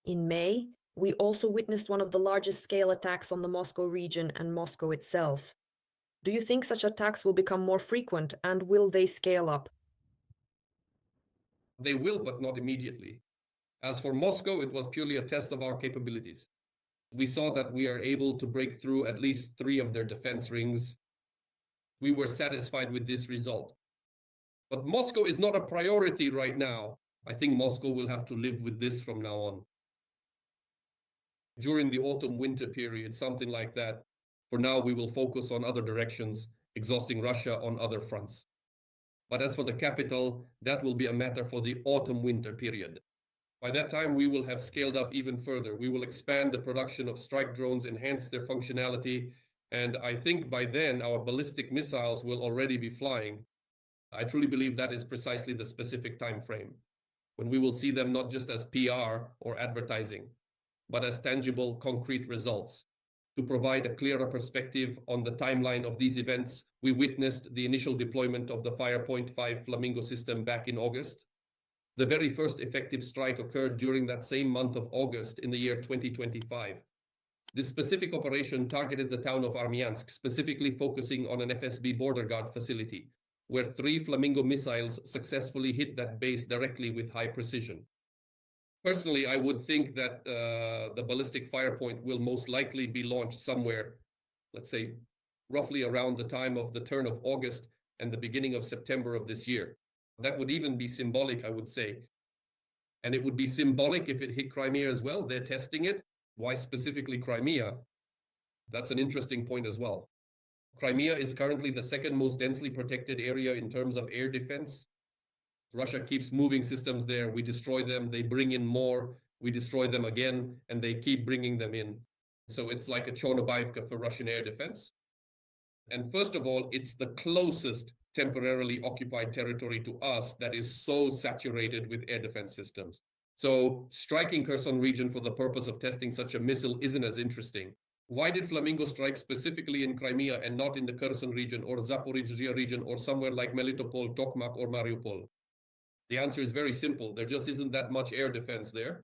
In May, we also witnessed one of the largest scale attacks on the Moscow region and Moscow itself. Do you think such attacks will become more frequent, and will they scale up? They will, but not immediately. As for Moscow, it was purely a test of our capabilities. We saw that we are able to break through at least 3 of their defense rings. We were satisfied with this result. But Moscow is not a priority right now. I think Moscow will have to live with this from now on. During the autumn-winter period, something like that. For now, we will focus on other directions, exhausting Russia on other fronts. But as for the capital, that will be a matter for the autumn-winter period. By that time, we will have scaled up even further. We will expand the production of strike drones, enhance their functionality, and I think by then our ballistic missiles will already be flying. I truly believe that is precisely the specific time frame, when we will see them not just as PR or advertising, but as tangible, concrete results. To provide a clearer perspective on the timeline of these events, we witnessed the initial deployment of the Firepoint 5 Flamingo system back in August. The very first effective strike occurred during that same month of August in the year 2025. This specific operation targeted the town of Armyansk, specifically focusing on an FSB border guard facility, where 3 Flamingo missiles successfully hit that base directly with high precision. Personally, I would think that the ballistic Firepoint will most likely be launched somewhere, let's say, roughly around the time of the turn of August and the beginning of September of this year. That would even be symbolic, I would say. And it would be symbolic if it hit Crimea as well. They're testing it. Why specifically Crimea? That's an interesting point as well. Crimea is currently the second most densely protected area in terms of air defense. Russia keeps moving systems there. We destroy them. They bring in more. We destroy them again, and they keep bringing them in. So it's like a Chornobyivka for Russian air defense. And first of all, it's the closest temporarily occupied territory to us that is so saturated with air defense systems. So striking Kherson region for the purpose of testing such a missile isn't as interesting. Why did Flamingo strike specifically in Crimea and not in the Kherson region or Zaporizhzhia region or somewhere like Melitopol, Tokmak, or Mariupol? The answer is very simple. There just isn't that much air defense there,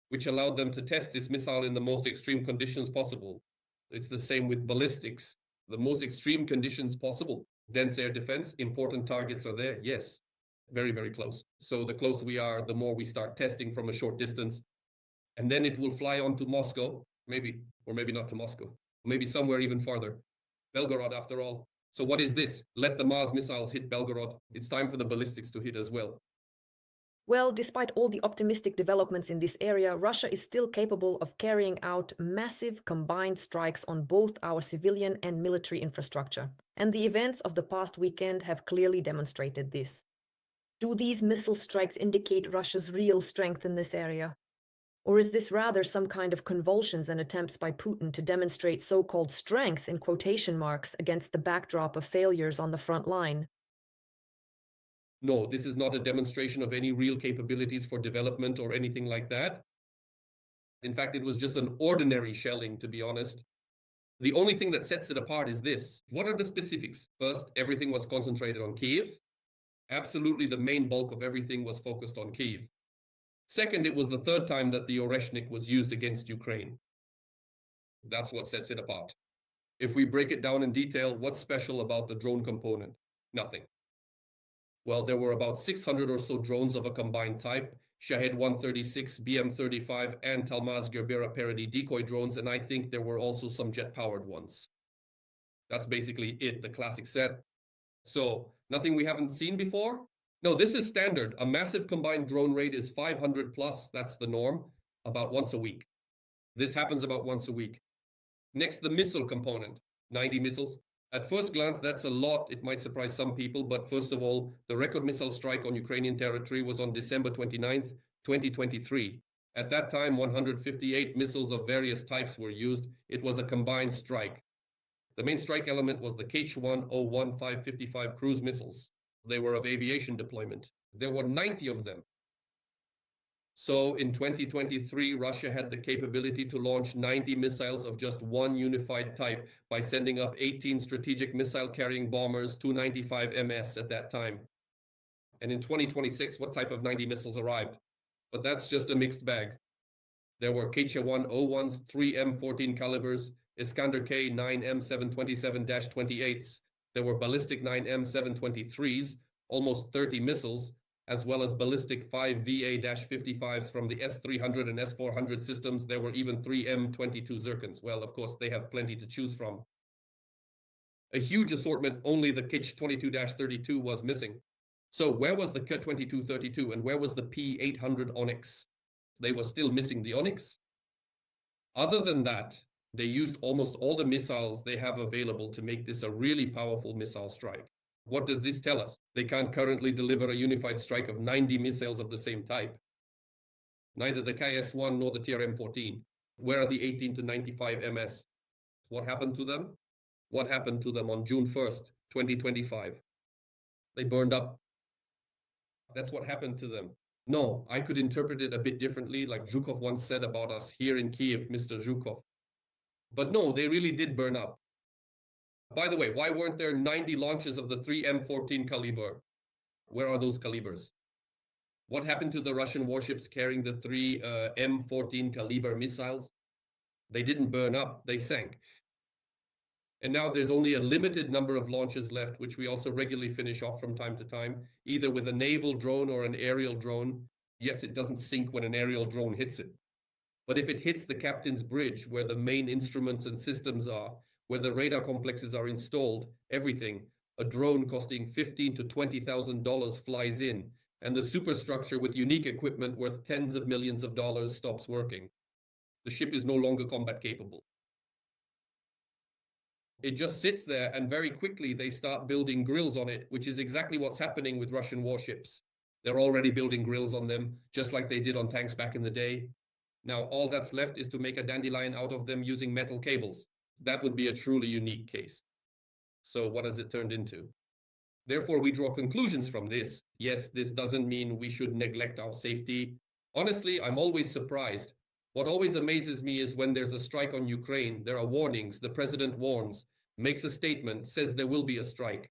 which allowed them to test this missile in the most extreme conditions possible. It's the same with ballistics. The most extreme conditions possible. Dense air defense, important targets are there. Yes, very, very close. So the closer we are, the more we start testing from a short distance. And then it will fly on to Moscow, maybe, or maybe not to Moscow, maybe somewhere even farther. Belgorod, after all. So what is this? Let the Mars missiles hit Belgorod. It's time for the ballistics to hit as well. Well, despite all the optimistic developments in this area, Russia is still capable of carrying out massive combined strikes on both our civilian and military infrastructure. And the events of the past weekend have clearly demonstrated this. Do these missile strikes indicate Russia's real strength in this area? Or is this rather some kind of convulsions and attempts by Putin to demonstrate so-called strength in quotation marks against the backdrop of failures on the front line? No, this is not a demonstration of any real capabilities for development or anything like that. In fact, it was just an ordinary shelling, to be honest. The only thing that sets it apart is this. What are the specifics? First, everything was concentrated on Kyiv. Absolutely, the main bulk of everything was focused on Kyiv. Second, it was the third time that the Oreshnik was used against Ukraine. That's what sets it apart. If we break it down in detail, what's special about the drone component? Nothing. Well, there were about 600 or so drones of a combined type, Shahed 136, BM-35, and Talmaz Gerbera parody decoy drones, and I think there were also some jet-powered ones. That's basically it, the classic set. So, nothing we haven't seen before? No, this is standard. A massive combined drone raid is 500 plus, that's the norm, about once a week. This happens about once a week. Next, the missile component, 90 missiles. At first glance, that's a lot. It might surprise some people, but first of all, the record missile strike on Ukrainian territory was on December 29th, 2023. At that time, 158 missiles of various types were used. It was a combined strike. The main strike element was the Kh-101-555 cruise missiles. They were of aviation deployment. There were 90 of them. So in 2023, Russia had the capability to launch 90 missiles of just one unified type by sending up 18 strategic missile-carrying bombers, 295 MS at that time. And in 2026, what type of 90 missiles arrived? But that's just a mixed bag. There were KC-101s, 3 M14 calibers, Iskander K 9 M727-28s. There were ballistic 9 M723s, almost 30 missiles, as well as ballistic 5 VA-55s from the S-300 and S-400 systems. There were even 3 M22 Zircons. Well, of course, they have plenty to choose from. A huge assortment, only the Kh-22-32 was missing. So where was the Kh-22-32 and where was the P-800 Onyx? They were still missing the Onyx. Other than that, they used almost all the missiles they have available to make this a really powerful missile strike. What does this tell us? They can't currently deliver a unified strike of 90 missiles of the same type. Neither the KS-1 nor the TRM-14. Where are the 18 to 95 MS? What happened to them? What happened to them on June 1st, 2025? They burned up. That's what happened to them. No, I could interpret it a bit differently, like Zhukov once said about us here in Kiev, Mr. Zhukov. But no, they really did burn up. By the way, why weren't there 90 launches of the 3 M14 caliber? Where are those calibers? What happened to the Russian warships carrying the 3 M14 caliber missiles? They didn't burn up, they sank. And now there's only a limited number of launches left, which we also regularly finish off from time to time, either with a naval drone or an aerial drone. Yes, it doesn't sink when an aerial drone hits it. But if it hits the captain's bridge, where the main instruments and systems are, where the radar complexes are installed, everything, a drone costing $15,000 to $20,000 flies in, and the superstructure with unique equipment worth tens of millions of dollars stops working. The ship is no longer combat capable. It just sits there, and very quickly they start building grills on it, which is exactly what's happening with Russian warships. They're already building grills on them, just like they did on tanks back in the day. Now, all that's left is to make a dandelion out of them using metal cables. That would be a truly unique case. So what has it turned into? Therefore, we draw conclusions from this. Yes, this doesn't mean we should neglect our safety. Honestly, I'm always surprised. What always amazes me is when there's a strike on Ukraine, there are warnings, the president warns, makes a statement, says there will be a strike.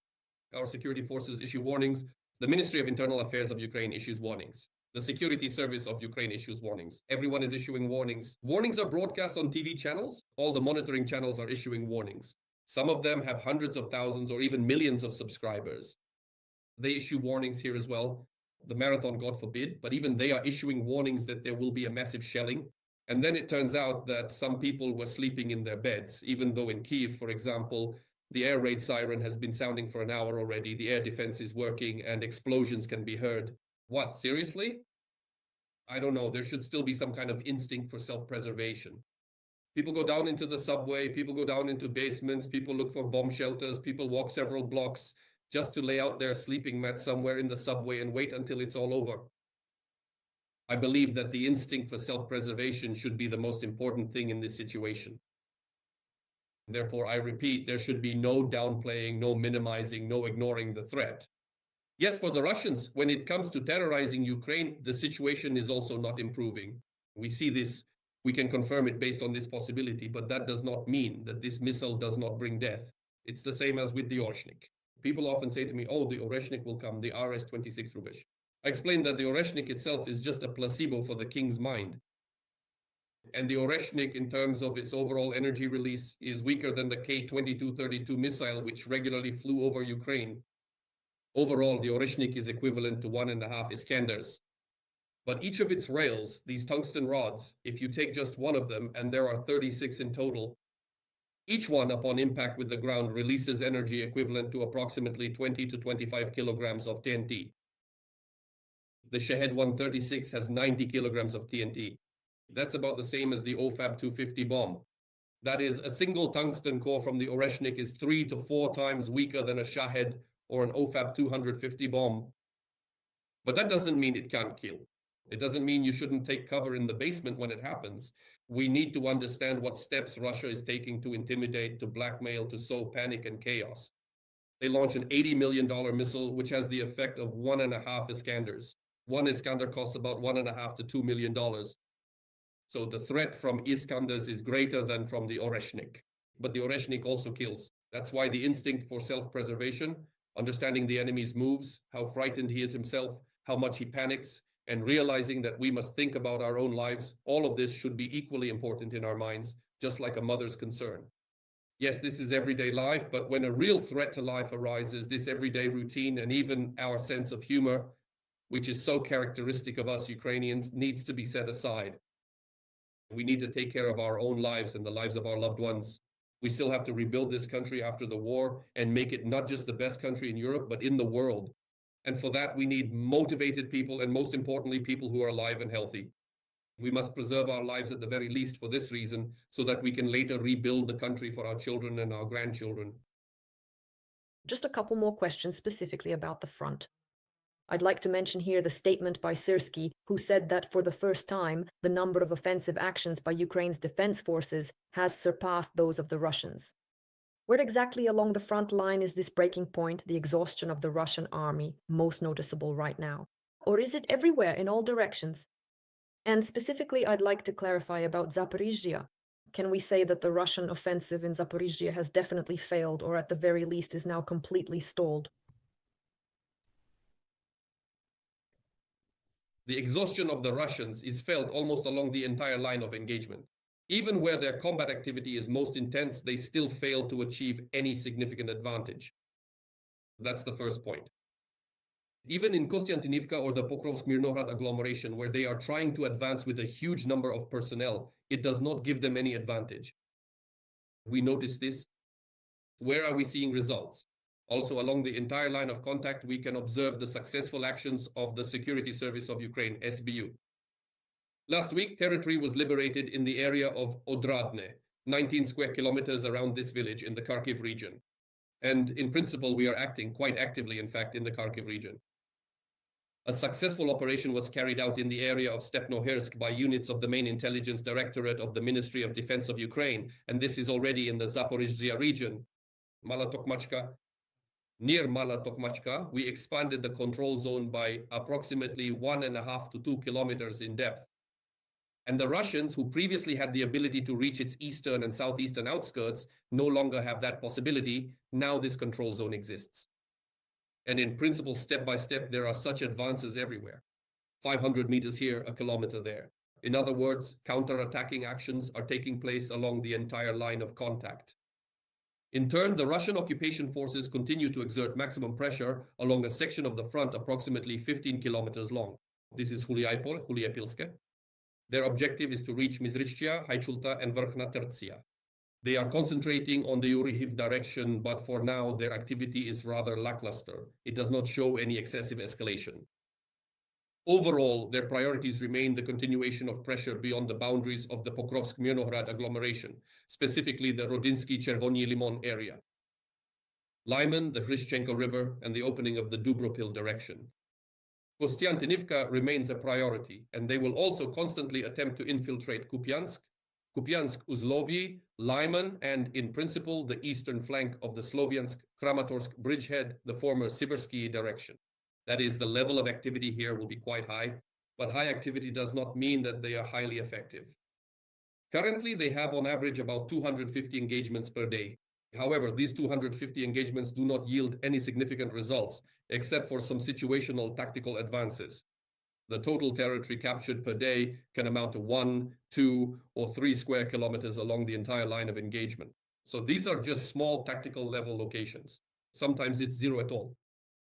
Our security forces issue warnings. The Ministry of Internal Affairs of Ukraine issues warnings. The Security Service of Ukraine issues warnings. Everyone is issuing warnings. Warnings are broadcast on TV channels. All the monitoring channels are issuing warnings. Some of them have hundreds of thousands or even millions of subscribers. They issue warnings here as well. The Marathon, God forbid, but even they are issuing warnings that there will be a massive shelling. And then it turns out that some people were sleeping in their beds, even though in Kyiv, for example, the air raid siren has been sounding for an hour already, the air defense is working, and explosions can be heard. What, seriously? I don't know. There should still be some kind of instinct for self-preservation. People go down into the subway, people go down into basements, people look for bomb shelters, people walk several blocks just to lay out their sleeping mat somewhere in the subway and wait until it's all over. I believe that the instinct for self-preservation should be the most important thing in this situation. Therefore, I repeat, there should be no downplaying, no minimizing, no ignoring the threat. Yes, for the Russians, when it comes to terrorizing Ukraine, the situation is also not improving. We see this, we can confirm it based on this possibility, but that does not mean that this missile does not bring death. It's the same as with the Oreshnik. People often say to me, oh, the Oreshnik will come, the RS-26 Rubesh. I explained that the Oreshnik itself is just a placebo for the king's mind. And the Oreshnik, in terms of its overall energy release, is weaker than the K-22-32 missile, which regularly flew over Ukraine. Overall, the Oreshnik is equivalent to 1.5 Iskanders. But each of its rails, these tungsten rods, if you take just one of them, and there are 36 in total, each one upon impact with the ground releases energy equivalent to approximately 20 to 25 kilograms of TNT. The Shahed 136 has 90 kilograms of TNT. That's about the same as the OFAB 250 bomb. That is, a single tungsten core from the Oreshnik is 3 to 4 times weaker than a Shahed or an OFAB 250 bomb. But that doesn't mean it can't kill. It doesn't mean you shouldn't take cover in the basement when it happens. We need to understand what steps Russia is taking to intimidate, to blackmail, to sow panic and chaos. They launch an $80 million missile, which has the effect of 1.5 Iskanders. One Iskander costs about $1.5 to $2 million. So the threat from Iskanders is greater than from the Oreshnik. But the Oreshnik also kills. That's why the instinct for self-preservation, understanding the enemy's moves, how frightened he is himself, how much he panics, and realizing that we must think about our own lives, all of this should be equally important in our minds, just like a mother's concern. Yes, this is everyday life, but when a real threat to life arises, this everyday routine and even our sense of humor, which is so characteristic of us Ukrainians, needs to be set aside. We need to take care of our own lives and the lives of our loved ones. We still have to rebuild this country after the war and make it not just the best country in Europe, but in the world. And for that, we need motivated people and, most importantly, people who are alive and healthy. We must preserve our lives at the very least for this reason, so that we can later rebuild the country for our children and our grandchildren. Just a couple more questions specifically about the front. I'd like to mention here the statement by Syrski, who said that for the first time, the number of offensive actions by Ukraine's defense forces has surpassed those of the Russians. Where exactly along the front line is this breaking point, the exhaustion of the Russian army, most noticeable right now? Or is it everywhere in all directions? And specifically, I'd like to clarify about Zaporizhzhia. Can we say that the Russian offensive in Zaporizhzhia has definitely failed, or at the very least is now completely stalled? The exhaustion of the Russians is felt almost along the entire line of engagement. Even where their combat activity is most intense, they still fail to achieve any significant advantage. That's the first point. Even in Kostiantynivka or the Pokrovsk-Mirnohrad agglomeration, where they are trying to advance with a huge number of personnel, it does not give them any advantage. We notice this. Where are we seeing results? Also, along the entire line of contact, we can observe the successful actions of the Security Service of Ukraine, SBU. Last week, territory was liberated in the area of Odradne, 19 square kilometers around this village in the Kharkiv region. And in principle, we are acting quite actively, in fact, in the Kharkiv region. A successful operation was carried out in the area of Stepnohersk by units of the main intelligence directorate of the Ministry of Defense of Ukraine, and this is already in the Zaporizhzhia region. Near Mala Tokmachka, we expanded the control zone by approximately 1.5 to 2 kilometers in depth. And the Russians, who previously had the ability to reach its eastern and southeastern outskirts, no longer have that possibility. Now this control zone exists. And in principle, step by step, there are such advances everywhere. 500 meters here, a kilometer there. In other words, counter-attacking actions are taking place along the entire line of contact. In turn, the Russian occupation forces continue to exert maximum pressure along a section of the front approximately 15 kilometers long. This is Huliapilske. Their objective is to reach Mizrychya, Haichulta, and Verkhna Tertsia. They are concentrating on the Urihiv direction, but for now, their activity is rather lackluster. It does not show any excessive escalation. Overall, their priorities remain the continuation of pressure beyond the boundaries of the Pokrovsk-Mirnohrad agglomeration, specifically the Rodinsky-Chervony Limon area, Lyman, the Hryshchenko River, and the opening of the Dubropil direction. Kostiantynivka remains a priority, and they will also constantly attempt to infiltrate Kupiansk, Uzlovyi, Lyman, and in principle, the eastern flank of the Sloviansk-Kramatorsk bridgehead, the former Siversky direction. That is, the level of activity here will be quite high, but high activity does not mean that they are highly effective. Currently, they have on average about 250 engagements per day. However, these 250 engagements do not yield any significant results, except for some situational tactical advances. The total territory captured per day can amount to 1, 2, or 3 square kilometers along the entire line of engagement. So these are just small tactical level locations. Sometimes it's zero at all.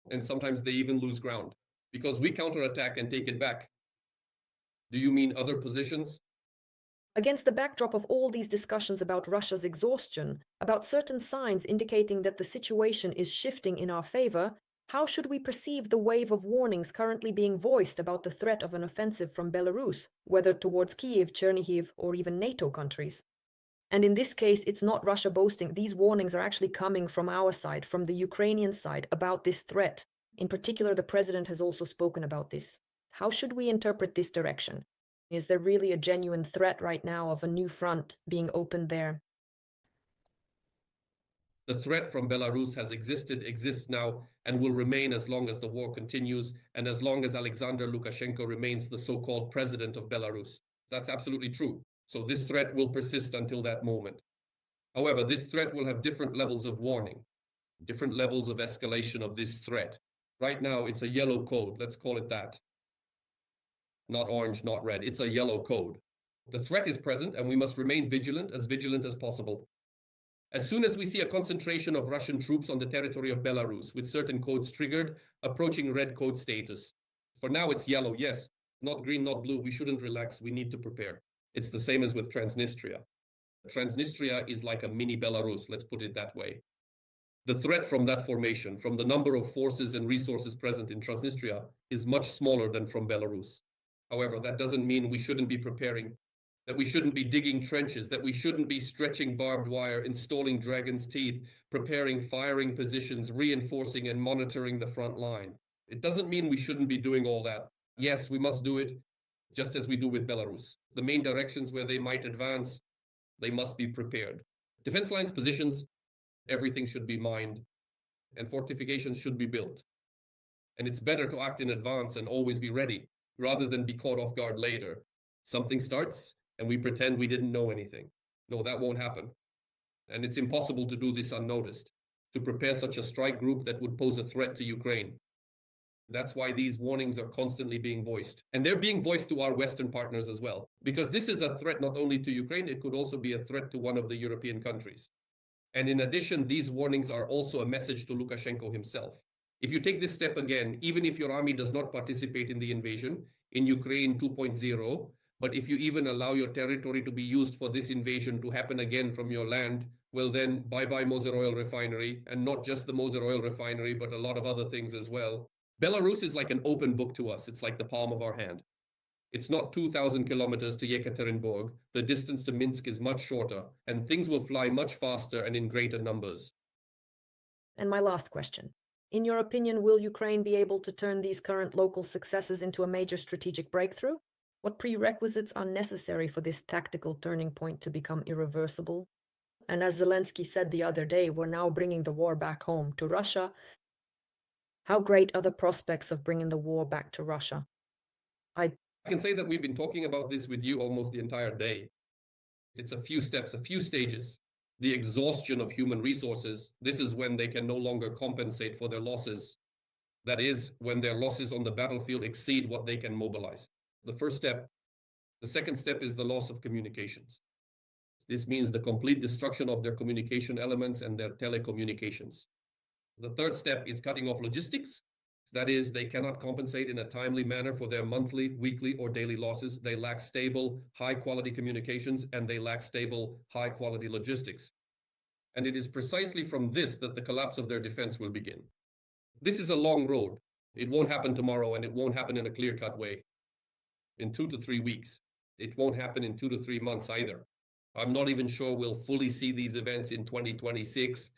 And sometimes they even lose ground because we counterattack and take it back. Do you mean other positions? Against the backdrop of all these discussions about Russia's exhaustion, about certain signs indicating that the situation is shifting in our favor, how should we perceive the wave of warnings currently being voiced about the threat of an offensive from Belarus, whether towards Kyiv, Chernihiv, or even NATO countries? And in this case, it's not Russia boasting. These warnings are actually coming from our side, from the Ukrainian side, about this threat. In particular, the president has also spoken about this. How should we interpret this direction? Is there really a genuine threat right now of a new front being opened there? The threat from Belarus has existed, exists now, and will remain as long as the war continues and as long as Alexander Lukashenko remains the so-called president of Belarus. That's absolutely true. So this threat will persist until that moment. However, this threat will have different levels of warning, different levels of escalation of this threat. Right now, it's a yellow code, let's call it that. not orange, not red. It's a yellow code. The threat is present, and we must remain vigilant as possible. As soon as we see a concentration of Russian troops on the territory of Belarus, with certain codes triggered, approaching red code status. For now, it's yellow, yes. Not green, not blue. We shouldn't relax. We need to prepare. It's the same as with Transnistria. Transnistria is like a mini Belarus, let's put it that way. The threat from that formation, from the number of forces and resources present in Transnistria, is much smaller than from Belarus. However, that doesn't mean we shouldn't be preparing, that we shouldn't be digging trenches, that we shouldn't be stretching barbed wire, installing dragon's teeth, preparing firing positions, reinforcing and monitoring the front line. It doesn't mean we shouldn't be doing all that. Yes, we must do it, just as we do with Belarus. The main directions where they might advance, they must be prepared. Defense lines, positions, everything should be mined, and fortifications should be built. And it's better to act in advance and always be ready, rather than be caught off guard later. Something starts, and we pretend we didn't know anything. No, that won't happen. And it's impossible to do this unnoticed, to prepare such a strike group that would pose a threat to Ukraine. That's why these warnings are constantly being voiced. And they're being voiced to our Western partners as well. Because this is a threat not only to Ukraine, it could also be a threat to one of the European countries. And in addition, these warnings are also a message to Lukashenko himself. If you take this step again, even if your army does not participate in the invasion, in Ukraine 2.0, but if you even allow your territory to be used for this invasion to happen again from your land, well then, bye-bye Moser Oil Refinery, and not just the Moser Oil Refinery, but a lot of other things as well. Belarus is like an open book to us. It's like the palm of our hand. It's not 2,000 kilometers to Yekaterinburg. The distance to Minsk is much shorter, and things will fly much faster and in greater numbers. And my last question. In your opinion, will Ukraine be able to turn these current local successes into a major strategic breakthrough? What prerequisites are necessary for this tactical turning point to become irreversible? And as Zelensky said the other day, we're now bringing the war back home to Russia. How great are the prospects of bringing the war back to Russia? I can say that we've been talking about this with you almost the entire day. It's a few steps, a few stages. The exhaustion of human resources, this is when they can no longer compensate for their losses. That is, when their losses on the battlefield exceed what they can mobilize. The first step. The second step is the loss of communications. This means the complete destruction of their communication elements and their telecommunications. The third step is cutting off logistics. That is, they cannot compensate in a timely manner for their monthly, weekly, or daily losses. They lack stable, high-quality communications, and they lack stable, high-quality logistics. And it is precisely from this that the collapse of their defense will begin. This is a long road. It won't happen tomorrow, and it won't happen in a clear-cut way. In 2 to 3 weeks. It won't happen in 2 to 3 months either. I'm not even sure we'll fully see these events in 2026.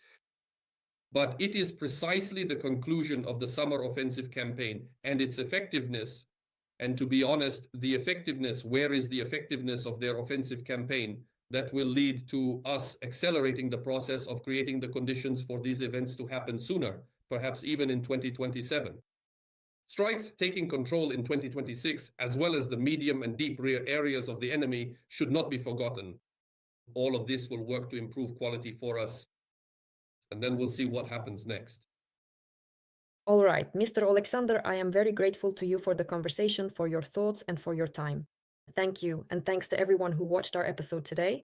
But it is precisely the conclusion of the summer offensive campaign and its effectiveness. And to be honest, the effectiveness, where is the effectiveness of their offensive campaign, that will lead to us accelerating the process of creating the conditions for these events to happen sooner, perhaps even in 2027. Strikes taking control in 2026, as well as the medium and deep rear areas of the enemy, should not be forgotten. All of this will work to improve quality for us. And then we'll see what happens next. All right, Mr. Oleksandr, I am very grateful to you for the conversation, for your thoughts, and for your time. Thank you, and thanks to everyone who watched our episode today.